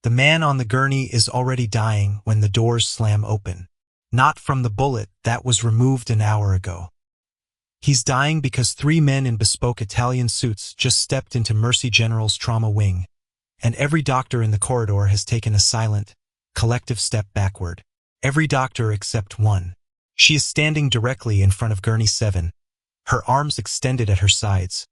The man on the gurney is already dying when the doors slam open. Not from the bullet that was removed an hour ago. He's dying because 3 men in bespoke Italian suits just stepped into Mercy General's trauma wing, and every doctor in the corridor has taken a silent, collective step backward. Every doctor except one. She is standing directly in front of Gurney 7, her arms extended at her sides,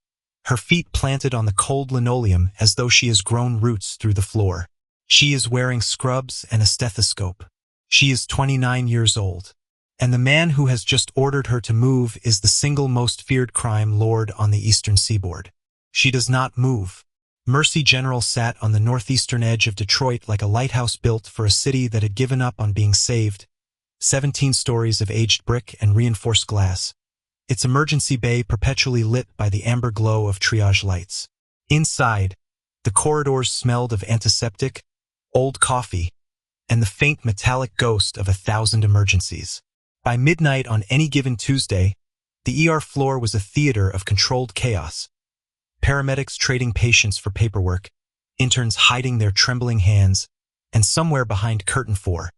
her feet planted on the cold linoleum as though she has grown roots through the floor. She is wearing scrubs and a stethoscope. She is 29 years old, and the man who has just ordered her to move is the single most feared crime lord on the eastern seaboard. She does not move. Mercy General sat on the northeastern edge of Detroit like a lighthouse built for a city that had given up on being saved. 17 stories of aged brick and reinforced glass. Its emergency bay perpetually lit by the amber glow of triage lights. Inside, the corridors smelled of antiseptic, old coffee, and the faint metallic ghost of 1,000 emergencies. By midnight on any given Tuesday, the ER floor was a theater of controlled chaos. Paramedics trading patients for paperwork, interns hiding their trembling hands, and somewhere behind curtain 4,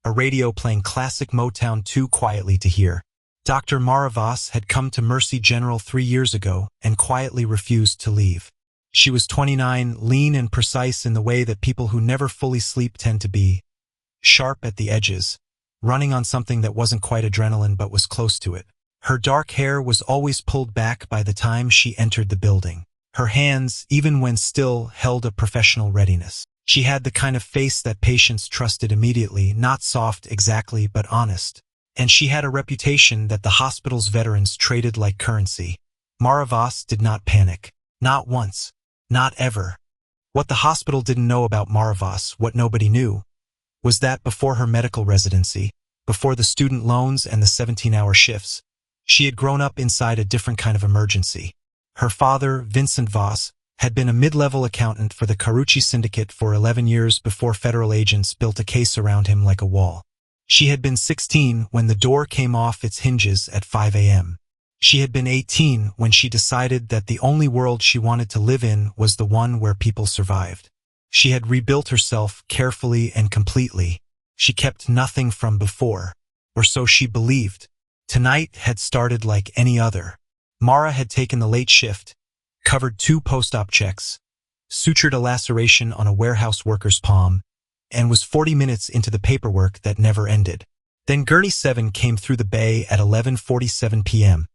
a radio playing classic Motown too quietly to hear. Dr. Mara Voss had come to Mercy General 3 years ago and quietly refused to leave. She was 29, lean and precise in the way that people who never fully sleep tend to be, sharp at the edges, running on something that wasn't quite adrenaline but was close to it. Her dark hair was always pulled back by the time she entered the building. Her hands, even when still, held a professional readiness. She had the kind of face that patients trusted immediately, not soft exactly, but honest. And she had a reputation that the hospital's veterans traded like currency. Mara Voss did not panic. Not once. Not ever. What the hospital didn't know about Mara Voss, what nobody knew, was that before her medical residency, before the student loans and the 17-hour shifts, she had grown up inside a different kind of emergency. Her father, Vincent Voss, had been a mid-level accountant for the Carucci Syndicate for 11 years before federal agents built a case around him like a wall. She had been 16 when the door came off its hinges at 5 a.m. She had been 18 when she decided that the only world she wanted to live in was the one where people survived. She had rebuilt herself carefully and completely. She kept nothing from before, or so she believed. Tonight had started like any other. Mara had taken the late shift, covered 2 post-op checks, sutured a laceration on a warehouse worker's palm, and was 40 minutes into the paperwork that never ended. Then Gurney 7 came through the bay at 11:47 p.m.,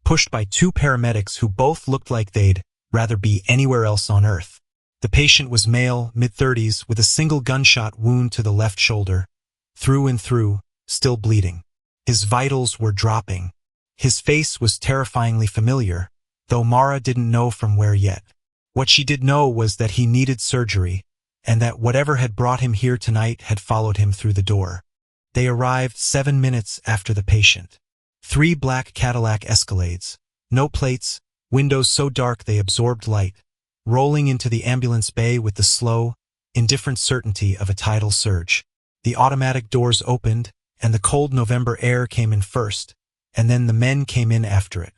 pushed by 2 paramedics who both looked like they'd rather be anywhere else on Earth. The patient was male, mid-30s, with a single gunshot wound to the left shoulder, through and through, still bleeding. His vitals were dropping. His face was terrifyingly familiar, though Mara didn't know from where yet. What she did know was that he needed surgery, and that whatever had brought him here tonight had followed him through the door. They arrived 7 minutes after the patient. 3 black Cadillac Escalades, no plates, windows so dark they absorbed light, rolling into the ambulance bay with the slow, indifferent certainty of a tidal surge. The automatic doors opened, and the cold November air came in first, and then the men came in after it.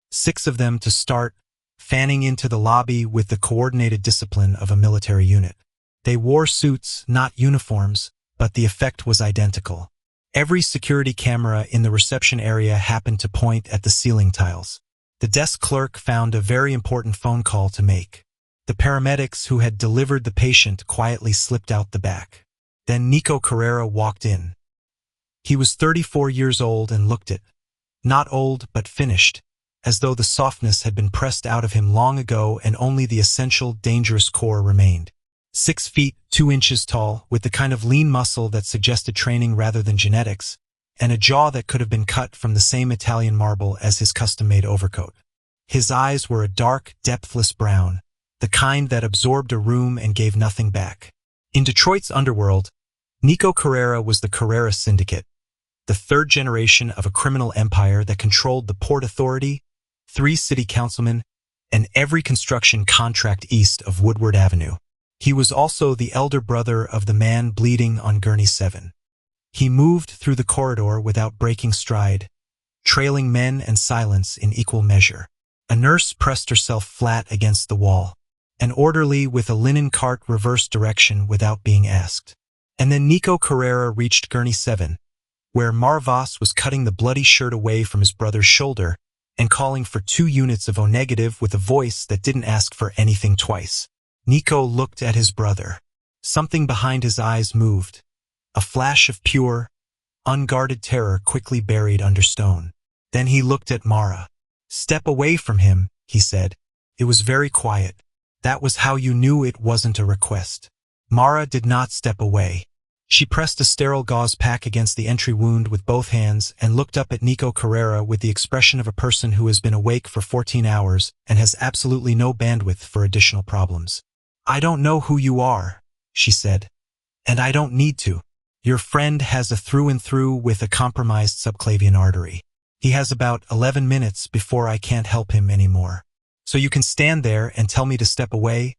6 of them to start, fanning into the lobby with the coordinated discipline of a military unit. They wore suits, not uniforms, but the effect was identical. Every security camera in the reception area happened to point at the ceiling tiles. The desk clerk found a very important phone call to make. The paramedics who had delivered the patient quietly slipped out the back. Then Nico Carrera walked in. He was 34 years old and looked it. Not old, but finished, as though the softness had been pressed out of him long ago and only the essential, dangerous core remained. 6 feet, 2 inches tall, with the kind of lean muscle that suggested training rather than genetics, and a jaw that could have been cut from the same Italian marble as his custom-made overcoat. His eyes were a dark, depthless brown, the kind that absorbed a room and gave nothing back. In Detroit's underworld, Nico Carrera was the Carrera Syndicate, the 3rd generation of a criminal empire that controlled the Port Authority, 3 city councilmen, and every construction contract east of Woodward Avenue. He was also the elder brother of the man bleeding on Gurney 7. He moved through the corridor without breaking stride, trailing men and silence in equal measure. A nurse pressed herself flat against the wall. An orderly with a linen cart reversed direction without being asked. And then Nico Carrera reached Gurney 7, where Voss was cutting the bloody shirt away from his brother's shoulder and calling for 2 units of O-negative with a voice that didn't ask for anything twice. Nico looked at his brother. Something behind his eyes moved. A flash of pure, unguarded terror quickly buried under stone. Then he looked at Mara. "Step away from him," he said. It was very quiet. That was how you knew it wasn't a request. Mara did not step away. She pressed a sterile gauze pack against the entry wound with both hands and looked up at Nico Carrera with the expression of a person who has been awake for 14 hours and has absolutely no bandwidth for additional problems. "I don't know who you are," she said. "And I don't need to. Your friend has a through and through with a compromised subclavian artery. He has about 11 minutes before I can't help him anymore. So you can stand there and tell me to step away,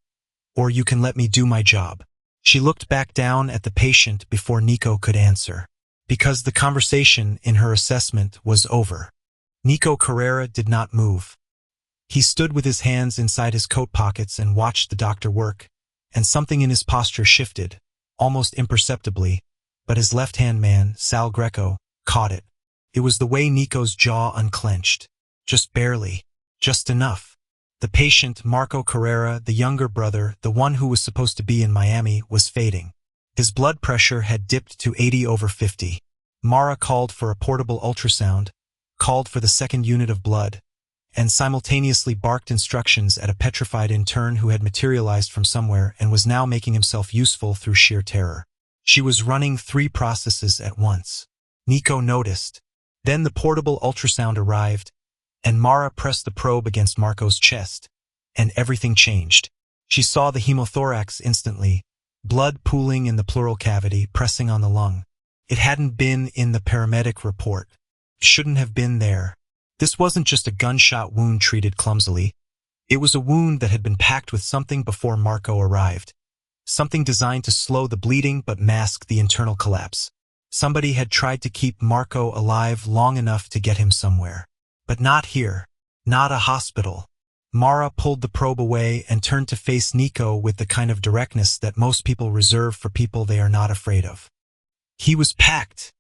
or you can let me do my job." She looked back down at the patient before Nico could answer, because the conversation in her assessment was over. Nico Carrera did not move. He stood with his hands inside his coat pockets and watched the doctor work, and something in his posture shifted, almost imperceptibly, but his left-hand man, Sal Greco, caught it. It was the way Nico's jaw unclenched. Just barely. Just enough. The patient, Marco Carrera, the younger brother, the one who was supposed to be in Miami, was fading. His blood pressure had dipped to 80/50. Mara called for a portable ultrasound, called for the second unit of blood, and simultaneously barked instructions at a petrified intern who had materialized from somewhere and was now making himself useful through sheer terror. She was running 3 processes at once. Nico noticed. Then the portable ultrasound arrived, and Mara pressed the probe against Marco's chest, and everything changed. She saw the hemothorax instantly, blood pooling in the pleural cavity, pressing on the lung. It hadn't been in the paramedic report. It shouldn't have been there. This wasn't just a gunshot wound treated clumsily. It was a wound that had been packed with something before Marco arrived. Something designed to slow the bleeding but mask the internal collapse. Somebody had tried to keep Marco alive long enough to get him somewhere. But not here. Not a hospital. Mara pulled the probe away and turned to face Nico with the kind of directness that most people reserve for people they are not afraid of. "He was packed,"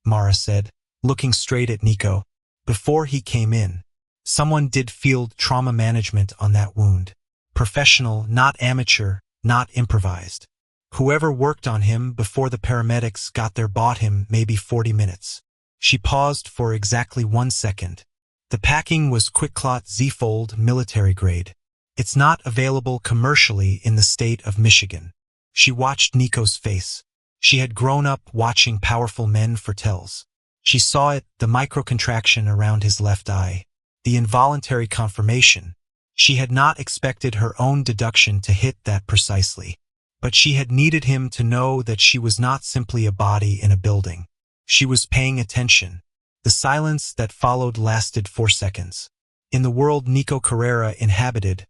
Mara said, looking straight at Nico. "Before he came in. Someone did field trauma management on that wound. Professional, not amateur, not improvised. Whoever worked on him before the paramedics got there bought him maybe 40 minutes. She paused for exactly 1 second. The packing was QuickClot Z-Fold military grade. It's not available commercially in the state of Michigan. She watched Nico's face. She had grown up watching powerful men for tells. She saw it, the microcontraction around his left eye, the involuntary confirmation. She had not expected her own deduction to hit that precisely. But she had needed him to know that she was not simply a body in a building. She was paying attention. The silence that followed lasted 4 seconds. In the world Nico Carrera inhabited,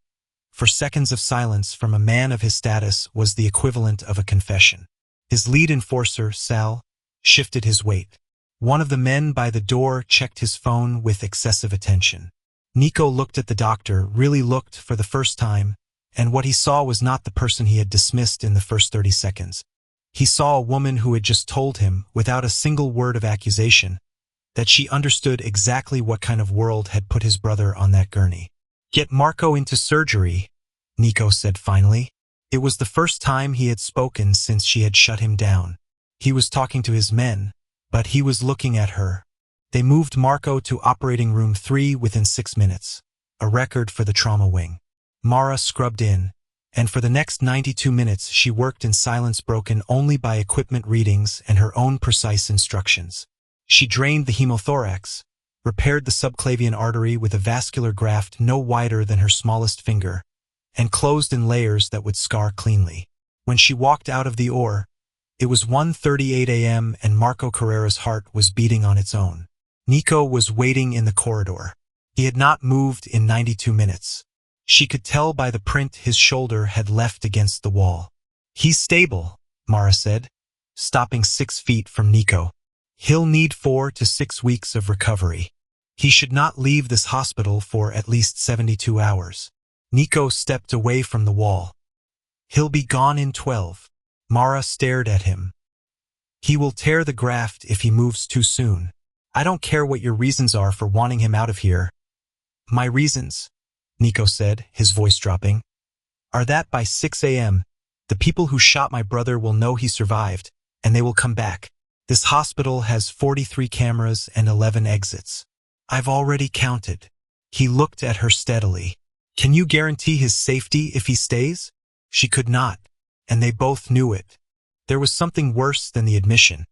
for seconds of silence from a man of his status was the equivalent of a confession. His lead enforcer, Sal, shifted his weight. One of the men by the door checked his phone with excessive attention. Nico looked at the doctor, really looked for the first time, and what he saw was not the person he had dismissed in the first 30 seconds. He saw a woman who had just told him, without a single word of accusation, that she understood exactly what kind of world had put his brother on that gurney. "Get Marco into surgery," Nico said finally. It was the first time he had spoken since she had shut him down. He was talking to his men, but he was looking at her. They moved Marco to operating room 3 within 6 minutes, a record for the trauma wing. Mara scrubbed in, and for the next 92 minutes she worked in silence broken only by equipment readings and her own precise instructions. She drained the hemothorax, repaired the subclavian artery with a vascular graft no wider than her smallest finger, and closed in layers that would scar cleanly. When she walked out of the OR, it was 1:38 a.m. and Marco Carrera's heart was beating on its own. Nico was waiting in the corridor. He had not moved in 92 minutes. She could tell by the print his shoulder had left against the wall. "He's stable," Mara said, stopping 6 feet from Nico. "He'll need 4 to 6 weeks of recovery. He should not leave this hospital for at least 72 hours. Nico stepped away from the wall. He'll be gone in 12. Mara stared at him. He will tear the graft if he moves too soon. I don't care what your reasons are for wanting him out of here. My reasons, Nico said, his voice dropping, are that by 6 a.m., the people who shot my brother will know he survived, and they will come back. This hospital has 43 cameras and 11 exits. I've already counted. He looked at her steadily. Can you guarantee his safety if he stays? She could not, and they both knew it. There was something worse than the admission.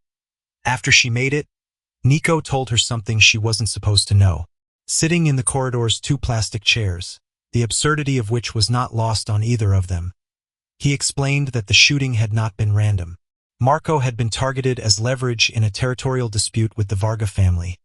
After she made it, Nico told her something she wasn't supposed to know. Sitting in the corridor's 2 plastic chairs, the absurdity of which was not lost on either of them. He explained that the shooting had not been random. Marko had been targeted as leverage in a territorial dispute with the Varga family,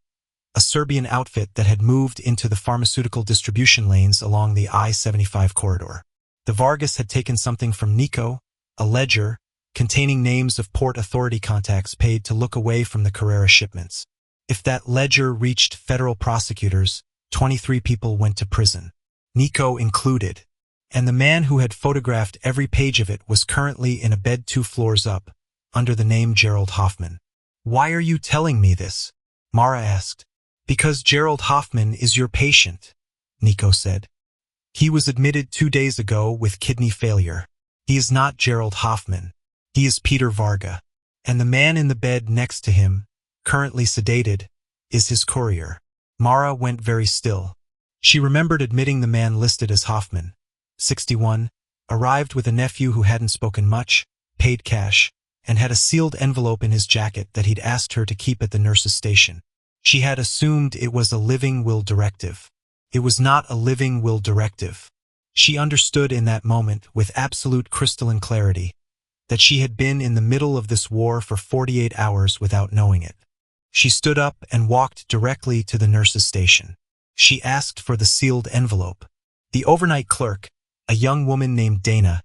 a Serbian outfit that had moved into the pharmaceutical distribution lanes along the I-75 corridor. The Vargas had taken something from Nico, a ledger, containing names of Port Authority contacts paid to look away from the Carrera shipments. If that ledger reached federal prosecutors, 23 people went to prison, Nico included, and the man who had photographed every page of it was currently in a bed 2 floors up, under the name Gerald Hoffman. Why are you telling me this? Mara asked. Because Gerald Hoffman is your patient, Nico said. He was admitted 2 days ago with kidney failure. He is not Gerald Hoffman. He is Peter Varga. And the man in the bed next to him, currently sedated, is his courier. Mara went very still. She remembered admitting the man listed as Hoffman, 61, arrived with a nephew who hadn't spoken much, paid cash, and had a sealed envelope in his jacket that he'd asked her to keep at the nurse's station. She had assumed it was a living will directive. It was not a living will directive. She understood in that moment, with absolute crystalline clarity, that she had been in the middle of this war for 48 hours without knowing it. She stood up and walked directly to the nurse's station. She asked for the sealed envelope. The overnight clerk, a young woman named Dana,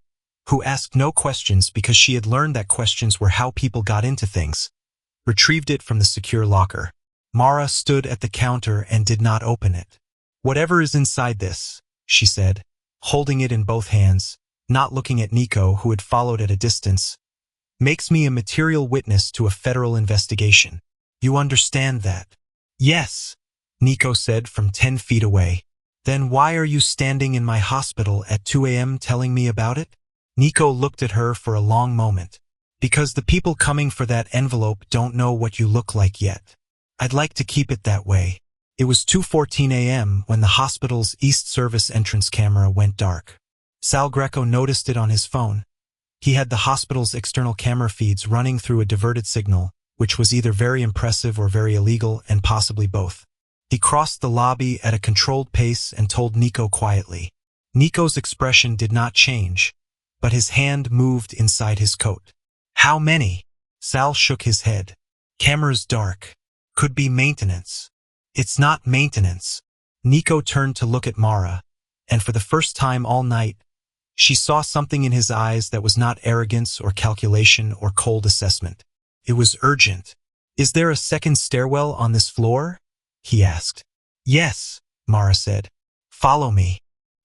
who asked no questions because she had learned that questions were how people got into things, retrieved it from the secure locker. Mara stood at the counter and did not open it. Whatever is inside this, she said, holding it in both hands, not looking at Nico, who had followed at a distance, makes me a material witness to a federal investigation. You understand that? Yes, Nico said from 10 feet away. Then why are you standing in my hospital at 2 a.m. telling me about it? Nico looked at her for a long moment. Because the people coming for that envelope don't know what you look like yet. I'd like to keep it that way. It was 2:14 a.m. when the hospital's East Service entrance camera went dark. Sal Greco noticed it on his phone. He had the hospital's external camera feeds running through a diverted signal, which was either very impressive or very illegal, and possibly both. He crossed the lobby at a controlled pace and told Nico quietly. Nico's expression did not change, but his hand moved inside his coat. How many? Sal shook his head. Camera's dark. Could be maintenance. It's not maintenance. Nico turned to look at Mara, and for the first time all night, she saw something in his eyes that was not arrogance or calculation or cold assessment. It was urgent. Is there a second stairwell on this floor? He asked. Yes, Mara said. Follow me.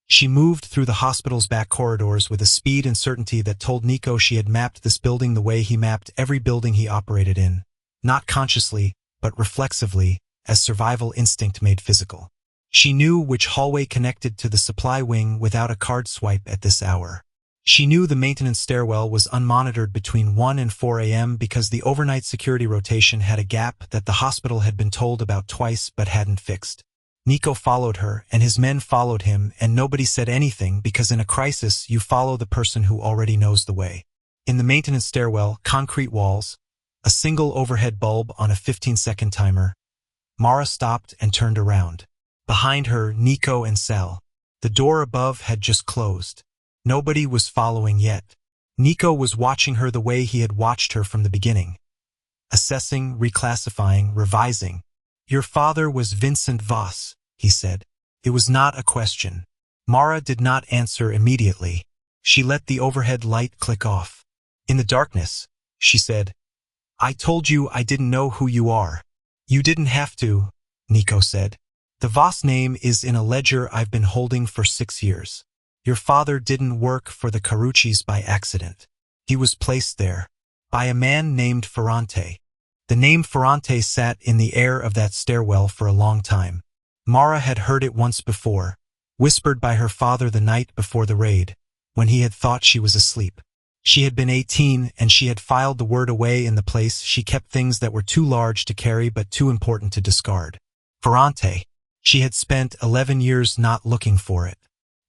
She moved through the hospital's back corridors with a speed and certainty that told Nico she had mapped this building the way he mapped every building he operated in, not consciously, but reflexively, as survival instinct made physical. She knew which hallway connected to the supply wing without a card swipe at this hour. She knew the maintenance stairwell was unmonitored between 1 and 4 a.m. because the overnight security rotation had a gap that the hospital had been told about twice but hadn't fixed. Nico followed her, and his men followed him, and nobody said anything because in a crisis you follow the person who already knows the way. In the maintenance stairwell, concrete walls, a single overhead bulb on a 15-second timer. Mara stopped and turned around. Behind her, Nico and Sal. The door above had just closed. Nobody was following yet. Nico was watching her the way he had watched her from the beginning. Assessing, reclassifying, revising. Your father was Vincent Voss, he said. It was not a question. Mara did not answer immediately. She let the overhead light click off. In the darkness, she said, I told you I didn't know who you are. You didn't have to, Nico said. The Voss name is in a ledger I've been holding for 6 years. Your father didn't work for the Caruccis by accident. He was placed there by a man named Ferrante. The name Ferrante sat in the air of that stairwell for a long time. Mara had heard it once before, whispered by her father the night before the raid, when he had thought she was asleep. She had been 18 and she had filed the word away in the place she kept things that were too large to carry but too important to discard. Ferrante. She had spent 11 years not looking for it.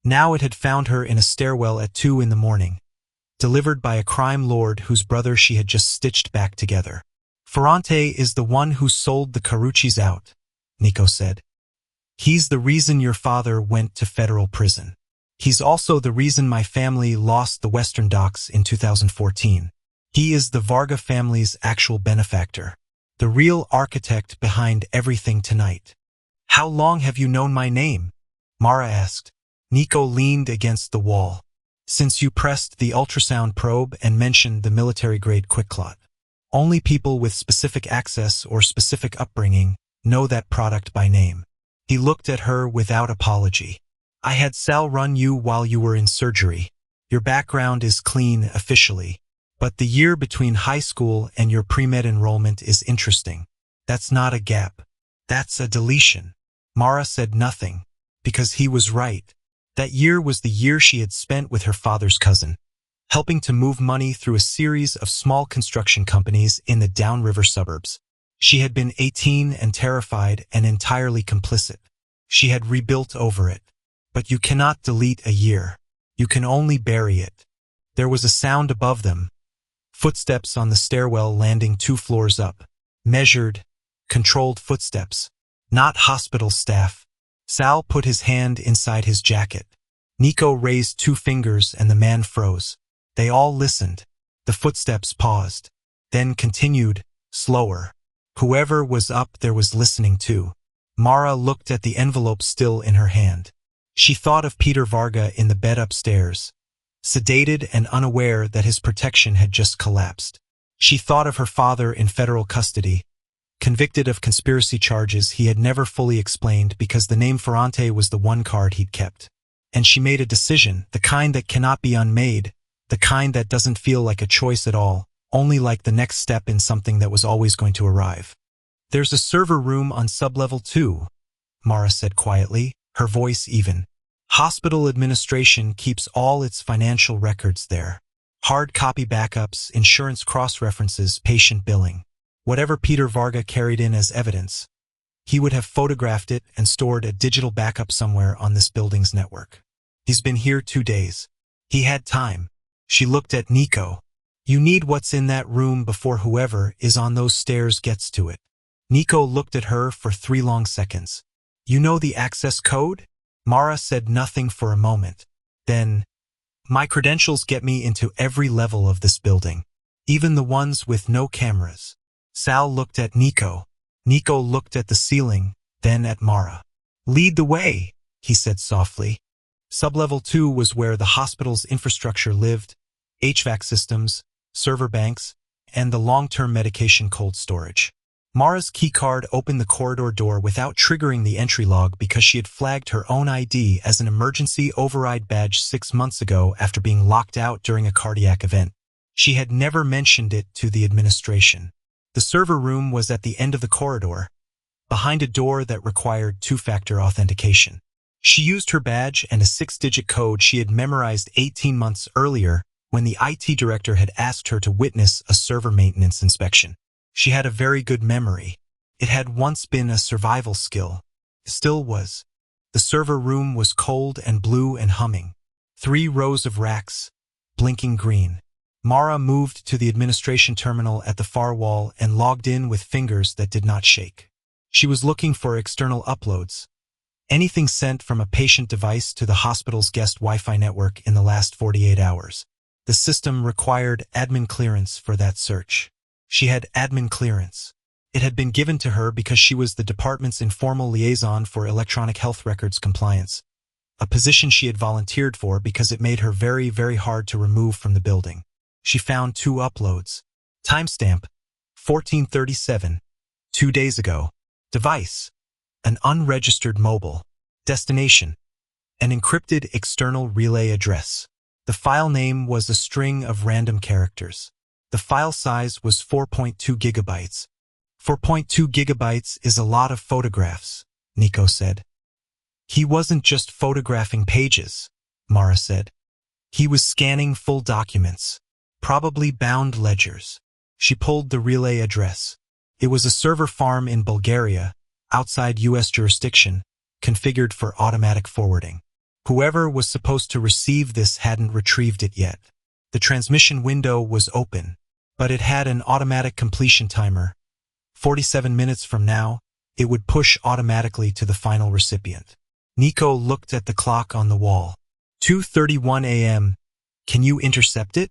Now it had found her in a stairwell at 2 in the morning, delivered by a crime lord whose brother she had just stitched back together. Ferrante is the one who sold the Caruccis out, Nico said. He's the reason your father went to federal prison. He's also the reason my family lost the Western Docks in 2014. He is the Varga family's actual benefactor, the real architect behind everything tonight. How long have you known my name? Mara asked. Nico leaned against the wall. Since you pressed the ultrasound probe and mentioned the military-grade quick-clot. Only people with specific access or specific upbringing know that product by name. He looked at her without apology. I had Sal run you while you were in surgery. Your background is clean officially, but the year between high school and your pre-med enrollment is interesting. That's not a gap. That's a deletion. Mara said nothing, because he was right. That year was the year she had spent with her father's cousin, helping to move money through a series of small construction companies in the downriver suburbs. She had been 18 and terrified and entirely complicit. She had rebuilt over it. But you cannot delete a year. You can only bury it. There was a sound above them. Footsteps on the stairwell landing 2 floors up. Measured, controlled footsteps. Not hospital staff. Sal put his hand inside his jacket. Nico raised 2 fingers and the man froze. They all listened. The footsteps paused, then continued, slower. Whoever was up there was listening too. Mara looked at the envelope still in her hand. She thought of Peter Varga in the bed upstairs, sedated and unaware that his protection had just collapsed. She thought of her father in federal custody, convicted of conspiracy charges he had never fully explained because the name Ferrante was the one card he'd kept. And she made a decision, the kind that cannot be unmade, the kind that doesn't feel like a choice at all, only like the next step in something that was always going to arrive. There's a server room on sublevel 2, Mara said quietly, her voice even. Hospital administration keeps all its financial records there. Hard copy backups, insurance cross-references, patient billing. Whatever Peter Varga carried in as evidence, he would have photographed it and stored a digital backup somewhere on this building's network. He's been here 2 days. He had time. She looked at Nico. You need what's in that room before whoever is on those stairs gets to it. Nico looked at her for 3 long seconds. You know the access code? Mara said nothing for a moment. Then, my credentials get me into every level of this building, even the ones with no cameras. Sal looked at Nico. Nico looked at the ceiling, then at Mara. Lead the way, he said softly. Sublevel 2 was where the hospital's infrastructure lived, HVAC systems, server banks, and the long-term medication cold storage. Mara's keycard opened the corridor door without triggering the entry log because she had flagged her own ID as an emergency override badge 6 months ago after being locked out during a cardiac event. She had never mentioned it to the administration. The server room was at the end of the corridor, behind a door that required 2-factor authentication. She used her badge and a 6-digit code she had memorized 18 months earlier when the IT director had asked her to witness a server maintenance inspection. She had a very good memory. It had once been a survival skill. Still was. The server room was cold and blue and humming. 3 rows of racks, blinking green. Mara moved to the administration terminal at the far wall and logged in with fingers that did not shake. She was looking for external uploads. Anything sent from a patient device to the hospital's guest Wi-Fi network in the last 48 hours. The system required admin clearance for that search. She had admin clearance. It had been given to her because she was the department's informal liaison for electronic health records compliance, a position she had volunteered for because it made her very, very hard to remove from the building. She found 2 uploads. Timestamp, 1437, 2 days ago. Device, an unregistered mobile. Destination, An encrypted external relay address. The file name was a string of random characters. The file size was 4.2 gigabytes. 4.2 gigabytes is a lot of photographs, Nico said. He wasn't just photographing pages, Mara said. He was scanning full documents, probably bound ledgers. She pulled the relay address. It was a server farm in Bulgaria, outside U.S. jurisdiction, configured for automatic forwarding. Whoever was supposed to receive this hadn't retrieved it yet. The transmission window was open, but it had an automatic completion timer. 47 minutes from now, it would push automatically to the final recipient. Nico looked at the clock on the wall. 2:31 a.m. Can you intercept it?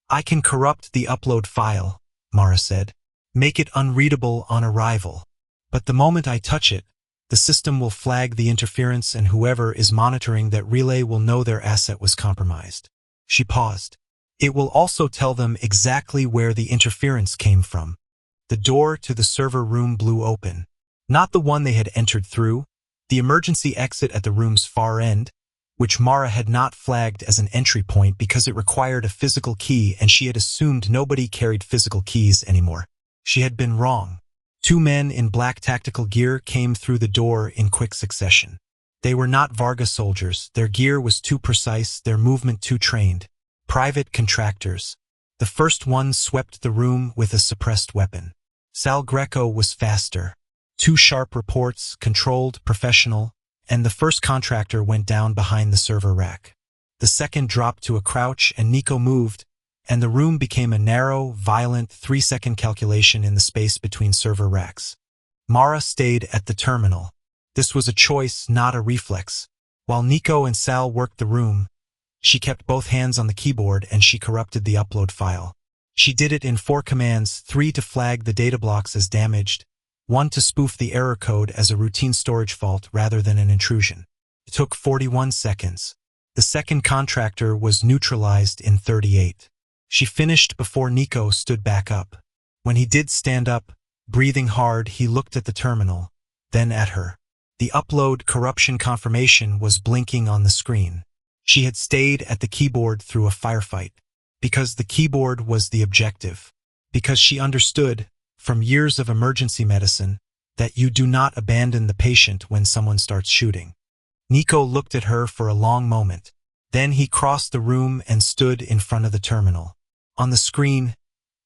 I can corrupt the upload file, Mara said. Make it unreadable on arrival. But the moment I touch it, the system will flag the interference and whoever is monitoring that relay will know their asset was compromised. She paused. It will also tell them exactly where the interference came from. The door to the server room blew open. Not the one they had entered through, the emergency exit at the room's far end, which Mara had not flagged as an entry point because it required a physical key and she had assumed nobody carried physical keys anymore. She had been wrong. 2 men in black tactical gear came through the door in quick succession. They were not Varga soldiers. Their gear was too precise, their movement too trained. Private contractors. The first one swept the room with a suppressed weapon. Sal Greco was faster. 2 sharp reports, controlled, professional, and the first contractor went down behind the server rack. The second dropped to a crouch and Nico moved, and the room became a narrow, violent 3-second calculation in the space between server racks. Mara stayed at the terminal. This was a choice, not a reflex. While Nico and Sal worked the room, she kept both hands on the keyboard and she corrupted the upload file. She did it in 4 commands, 3 to flag the data blocks as damaged, 1 to spoof the error code as a routine storage fault rather than an intrusion. It took 41 seconds. The second contractor was neutralized in 38. She finished before Nico stood back up. When he did stand up, breathing hard, he looked at the terminal, then at her. The upload corruption confirmation was blinking on the screen. She had stayed at the keyboard through a firefight, because the keyboard was the objective, because she understood, from years of emergency medicine, that you do not abandon the patient when someone starts shooting. Nico looked at her for a long moment. Then he crossed the room and stood in front of the terminal. On the screen,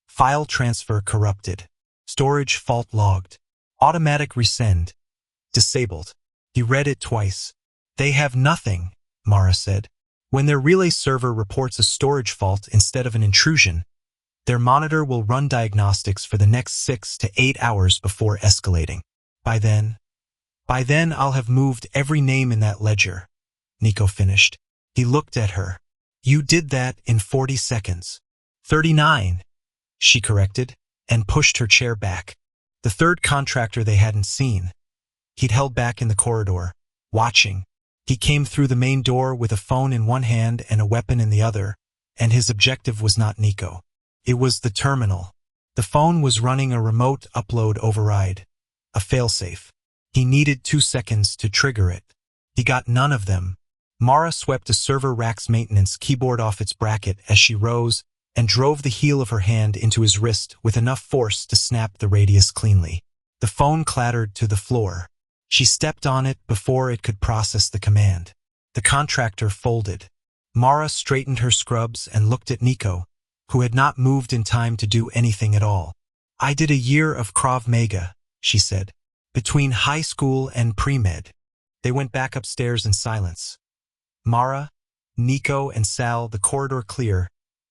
file transfer corrupted, storage fault logged, automatic resend, disabled. He read it twice. They have nothing, Mara said. When their relay server reports a storage fault instead of an intrusion, their monitor will run diagnostics for the next 6 to 8 hours before escalating. By then I'll have moved every name in that ledger, Nico finished. He looked at her. You did that in 40 seconds. 39, she corrected, and pushed her chair back. The third contractor they hadn't seen. He'd held back in the corridor, watching. He came through the main door with a phone in one hand and a weapon in the other, and his objective was not Nico. It was the terminal. The phone was running a remote upload override, a failsafe. He needed 2 seconds to trigger it. He got none of them. Mara swept a server rack's maintenance keyboard off its bracket as she rose and drove the heel of her hand into his wrist with enough force to snap the radius cleanly. The phone clattered to the floor. She stepped on it before it could process the command. The contractor folded. Mara straightened her scrubs and looked at Nico, who had not moved in time to do anything at all. I did a year of Krav Maga, she said, between high school and pre-med. They went back upstairs in silence. Mara, Nico, and Sal, the corridor clear,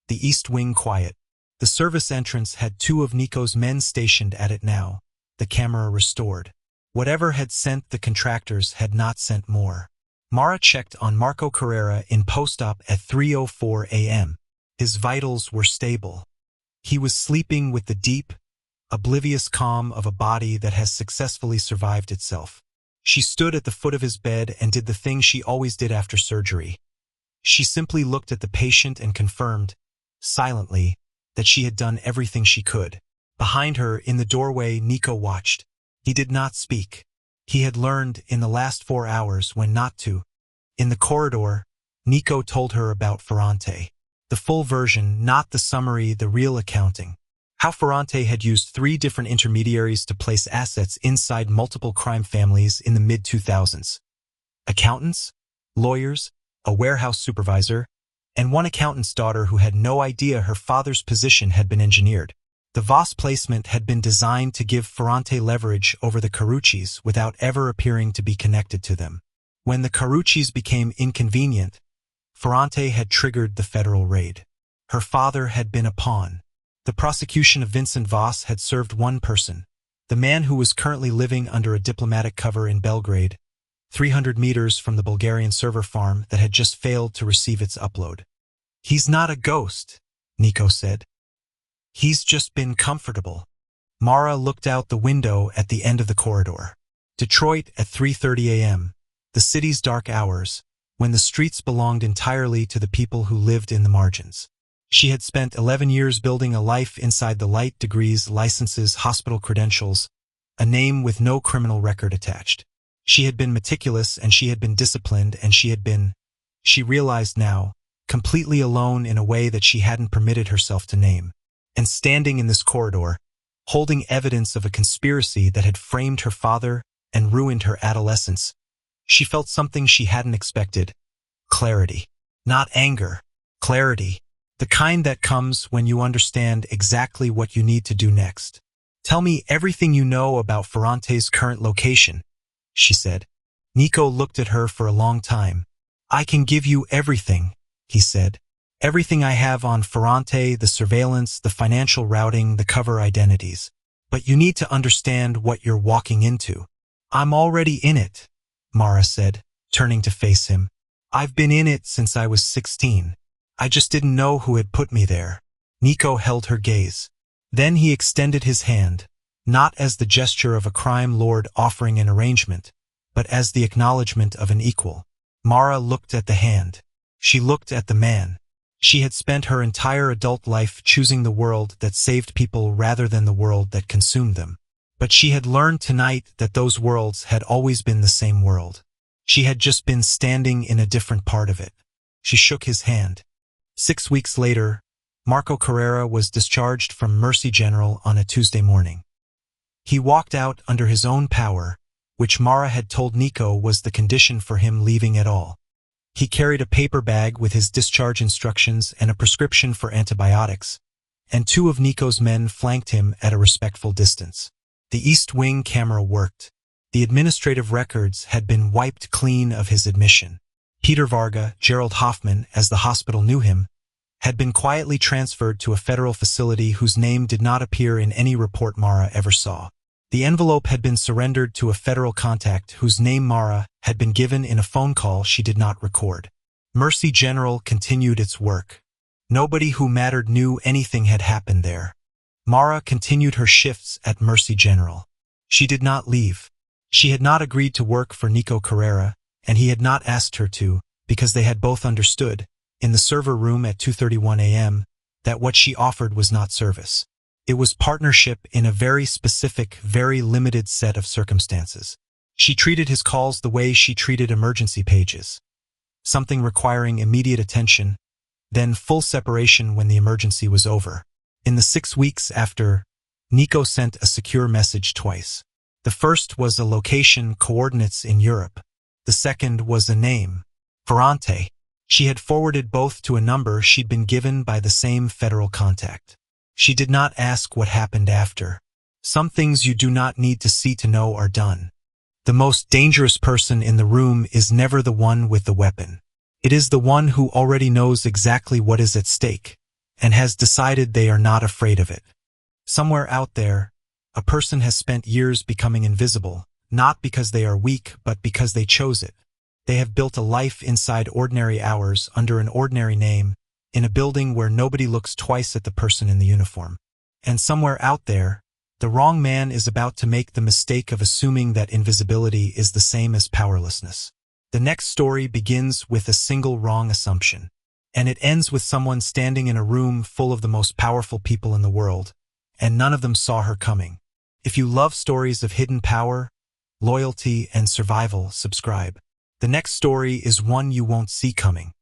the east wing quiet. The service entrance had 2 of Nico's men stationed at it now, the camera restored. Whatever had sent the contractors had not sent more. Mara checked on Nico Carrera in post-op at 3:04 a.m. His vitals were stable. He was sleeping with the deep, oblivious calm of a body that has successfully survived itself. She stood at the foot of his bed and did the thing she always did after surgery. She simply looked at the patient and confirmed, silently, that she had done everything she could. Behind her, in the doorway, Nico watched. He did not speak. He had learned in the last 4 hours when not to. In the corridor, Nico told her about Ferrante. The full version, not the summary, the real accounting. How Ferrante had used 3 different intermediaries to place assets inside multiple crime families in the mid-2000s. Accountants, lawyers, a warehouse supervisor, and one accountant's daughter who had no idea her father's position had been engineered. The Voss placement had been designed to give Ferrante leverage over the Caruccis without ever appearing to be connected to them. When the Caruccis became inconvenient, Ferrante had triggered the federal raid. Her father had been a pawn. The prosecution of Vincent Voss had served one person, the man who was currently living under a diplomatic cover in Belgrade, 300 meters from the Bulgarian server farm that had just failed to receive its upload. "He's not a ghost," Nico said. "He's just been comfortable." Mara looked out the window at the end of the corridor. Detroit at 3:30 a.m., the city's dark hours, when the streets belonged entirely to the people who lived in the margins. She had spent 11 years building a life inside the light, degrees, licenses, hospital credentials, a name with no criminal record attached. She had been meticulous and she had been disciplined and she realized now, completely alone in a way that she hadn't permitted herself to name. And standing in this corridor, holding evidence of a conspiracy that had framed her father and ruined her adolescence, she felt something she hadn't expected. Clarity. Not anger. Clarity. The kind that comes when you understand exactly what you need to do next. "Tell me everything you know about Ferrante's current location," she said. Nico looked at her for a long time. "I can give you everything," he said. "Everything I have on Ferrante, the surveillance, the financial routing, the cover identities. But you need to understand what you're walking into." "I'm already in it," Mara said, turning to face him. "I've been in it since I was 16. I just didn't know who had put me there." Nico held her gaze. Then he extended his hand, not as the gesture of a crime lord offering an arrangement, but as the acknowledgement of an equal. Mara looked at the hand. She looked at the man. She had spent her entire adult life choosing the world that saved people rather than the world that consumed them. But she had learned tonight that those worlds had always been the same world. She had just been standing in a different part of it. She shook his hand. 6 weeks later, Nico Carrera was discharged from Mercy General on a Tuesday morning. He walked out under his own power, which Mara had told Nico was the condition for him leaving at all. He carried a paper bag with his discharge instructions and a prescription for antibiotics, and 2 of Nico's men flanked him at a respectful distance. The East Wing camera worked. The administrative records had been wiped clean of his admission. Peter Varga, Gerald Hoffman, as the hospital knew him, had been quietly transferred to a federal facility whose name did not appear in any report Mara ever saw. The envelope had been surrendered to a federal contact whose name Mara had been given in a phone call she did not record. Mercy General continued its work. Nobody who mattered knew anything had happened there. Mara continued her shifts at Mercy General. She did not leave. She had not agreed to work for Nico Carrera, and he had not asked her to, because they had both understood, in the server room at 2:31 a.m., that what she offered was not service. It was partnership in a very specific, very limited set of circumstances. She treated his calls the way she treated emergency pages. Something requiring immediate attention, then full separation when the emergency was over. In the 6 weeks after, Nico sent a secure message twice. The first was a location, coordinates in Europe. The second was a name, Ferrante. She had forwarded both to a number she'd been given by the same federal contact. She did not ask what happened after. Some things you do not need to see to know are done. The most dangerous person in the room is never the one with the weapon. It is the one who already knows exactly what is at stake, and has decided they are not afraid of it. Somewhere out there, a person has spent years becoming invisible, not because they are weak, but because they chose it. They have built a life inside ordinary hours under an ordinary name, in a building where nobody looks twice at the person in the uniform. And somewhere out there, the wrong man is about to make the mistake of assuming that invisibility is the same as powerlessness. The next story begins with a single wrong assumption, and it ends with someone standing in a room full of the most powerful people in the world, and none of them saw her coming. If you love stories of hidden power, loyalty, and survival, subscribe. The next story is one you won't see coming.